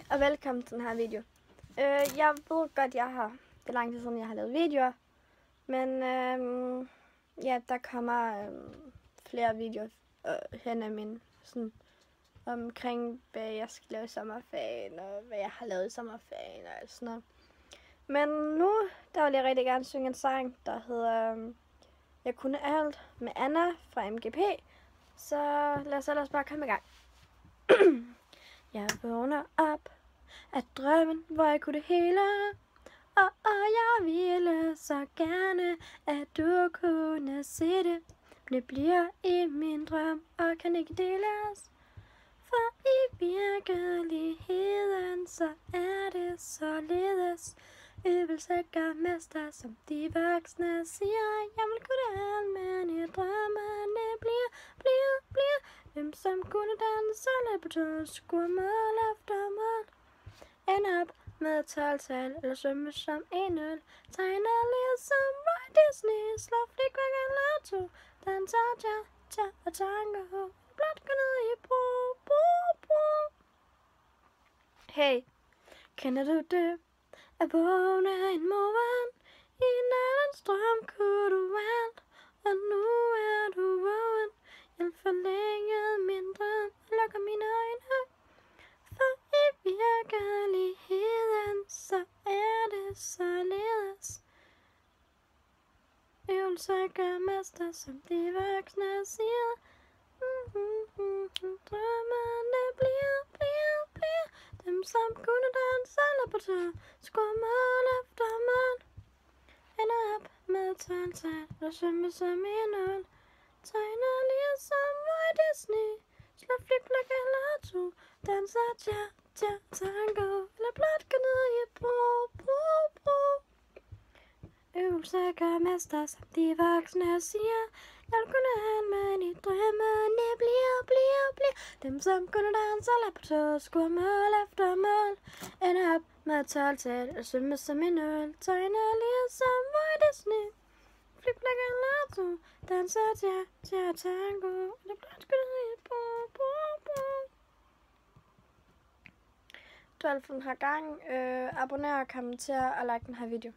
Hej og velkommen til den her video. Jeg ved godt, det er lang tid siden, jeg har lavet videoer. Men ja, der kommer flere videoer hen af min sådan omkring, hvad jeg skal lave i sommerferien, og hvad jeg har lavet i sommerferien og sådan noget. Men nu, der vil jeg rigtig gerne synge en sang, der hedder Jeg kunne alt med Anna fra MGP. Så lad os ellers bare komme i gang. Jeg vågner op af drømmen, hvor jeg kunne det hele. Og jeg ville så gerne, at du kunne se det. Men det bliver i min drøm og kan ikke deles. For i virkeligheden, så er det således. Øvelse gør mester, som de voksne siger. Jeg vil kunne det alt, men i drømmene bliver. Hvem som kunne danse lidt på to skurmål efter mål. End op med 12-tal, eller svømme som en øl. Tegner ligesom Roy Disney, slår flik væk en lotto. Danser ja og tango, blot går ned i bro. Hey, kender du det? At vågne en morgen, i nattens drøm kunne du alt, og nu er du vågen. Jeg forlænger min drøm og lukker mine øjne. For i virkeligheden, så er det således. Øvelser gør mester, som de voksne siger. Drømmerne bliver. Dem som kunne danse eller på tør, skurmål efter mål. Ender op med 12-tal, og svømme som en øl. Tegner ligesom Roy Disney, slår flik eller to. Danser ja tango, eller blot går ned i bro. Øvelser gør mester, som de voksne siger. Jeg vil kunne have, men i drømmene bliver. Dem som kunne danse eller på tå, skurmål efter mål. Ender op med 12-tal, og svømme som en øl. Tegner ligesom Roy Disney, flik eller to. Danser ja tango, eller blot går ned i bro. Du har den her gang. Abonner, kommenter og like den her video.